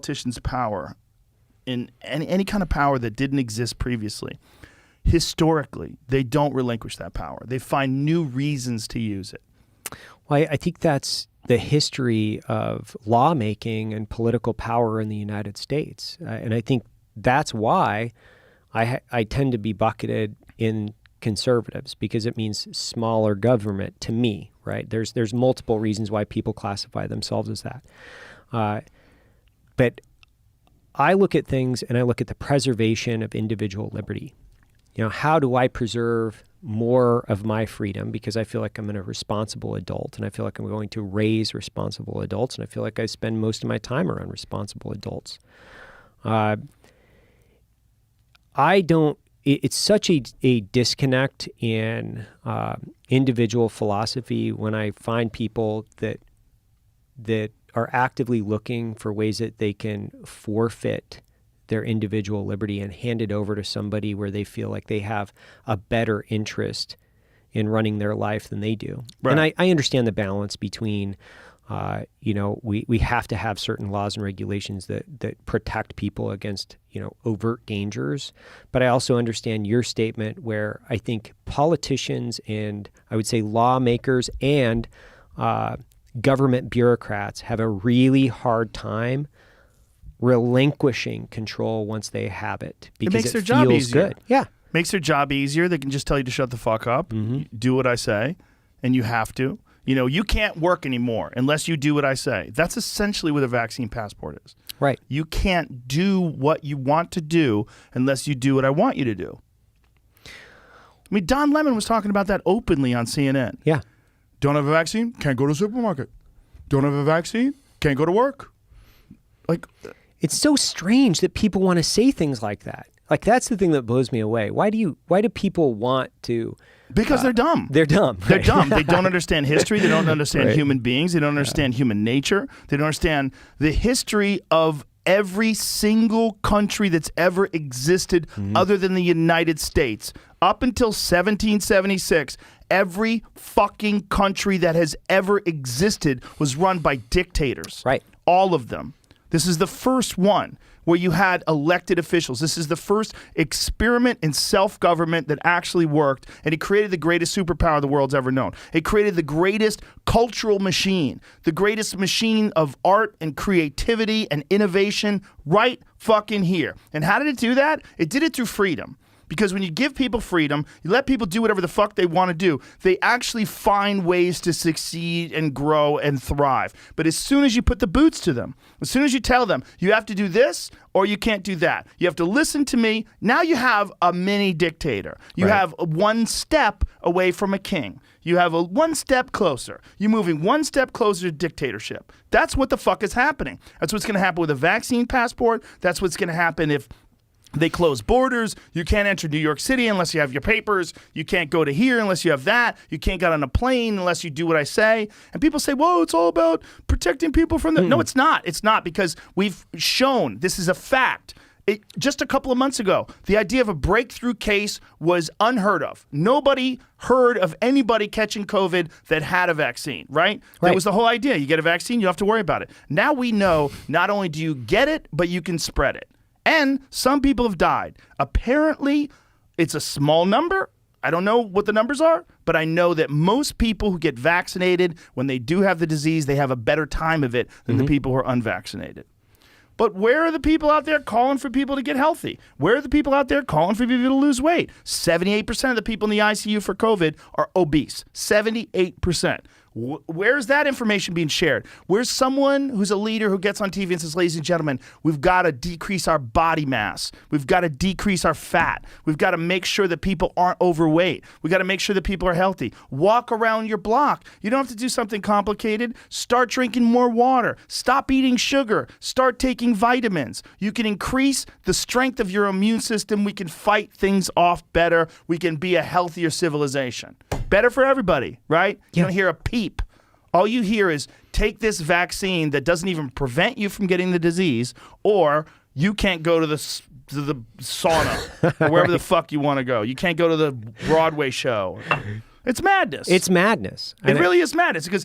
politicians' power in any kind of power that didn't exist previously, historically, they don't relinquish that power. They find new reasons to use it. Well, I think that's the history of lawmaking and political power in the United States. And I think that's why I tend to be bucketed in conservatives, because it means smaller government to me, right? There's multiple reasons why people classify themselves as that. But I look at things and I look at the preservation of individual liberty. You know, how do I preserve more of my freedom? Because I feel like I'm a responsible adult, and I feel like I'm going to raise responsible adults, and I feel like I spend most of my time around responsible adults. It's such a disconnect in individual philosophy when I find people that are actively looking for ways that they can forfeit their individual liberty and hand it over to somebody where they feel like they have a better interest in running their life than they do. Right. And I understand the balance between, we have to have certain laws and regulations that protect people against, overt dangers. But I also understand your statement where I think politicians and I would say lawmakers and government bureaucrats have a really hard time relinquishing control once they have it, because it makes their feels job easier. Good. Yeah. Makes their job easier. They can just tell you to shut the fuck up, do what I say, and you have to. You can't work anymore unless you do what I say. That's essentially what a vaccine passport is. Right. You can't do what you want to do unless you do what I want you to do. I mean, Don Lemon was talking about that openly on CNN. Yeah. Don't have a vaccine? Can't go to the supermarket. Don't have a vaccine? Can't go to work. Like, it's so strange that people want to say things like that. Like, that's the thing that blows me away. Why do people want to? Because they're dumb. They're dumb. Right? They're dumb. They don't understand history. They don't understand right. human beings. They don't understand human nature. They don't understand the history of every single country that's ever existed other than the United States. Up until 1776, every fucking country that has ever existed was run by dictators. Right. All of them. This is the first one where you had elected officials. This is the first experiment in self-government that actually worked, and it created the greatest superpower the world's ever known. It created the greatest cultural machine, the greatest machine of art and creativity and innovation right fucking here. And how did it do that? It did it through freedom. Because when you give people freedom, you let people do whatever the fuck they want to do, they actually find ways to succeed and grow and thrive. But as soon as you put the boots to them, as soon as you tell them, you have to do this or you can't do that, you have to listen to me, now you have a mini dictator. You have one step away from a king. You have a one step closer. You're moving one step closer to dictatorship. That's what the fuck is happening. That's what's going to happen with a vaccine passport. That's what's going to happen if they close borders. You can't enter New York City unless you have your papers. You can't go to here unless you have that. You can't get on a plane unless you do what I say. And people say, whoa, it's all about protecting people from the... No, it's not. It's not, because we've shown this is a fact. Just a couple of months ago, the idea of a breakthrough case was unheard of. Nobody heard of anybody catching COVID that had a vaccine, right? That was the whole idea. You get a vaccine, you don't have to worry about it. Now we know not only do you get it, but you can spread it. And some people have died. Apparently, it's a small number. I don't know what the numbers are, but I know that most people who get vaccinated, when they do have the disease, they have a better time of it than the people who are unvaccinated. But where are the people out there calling for people to get healthy? Where are the people out there calling for people to lose weight? 78% of the people in the ICU for COVID are obese. 78%. Where's that information being shared? Where's someone who's a leader who gets on TV and says, ladies and gentlemen, we've got to decrease our body mass. We've got to decrease our fat. We've got to make sure that people aren't overweight. We've got to make sure that people are healthy. Walk around your block. You don't have to do something complicated. Start drinking more water. Stop eating sugar. Start taking vitamins. You can increase the strength of your immune system. We can fight things off better. We can be a healthier civilization. Better for everybody, right? You don't hear a peep. All you hear is take this vaccine that doesn't even prevent you from getting the disease, or you can't go to the sauna or wherever the fuck you want to go. You can't go to the Broadway show. It's madness. It's madness. It really is madness, because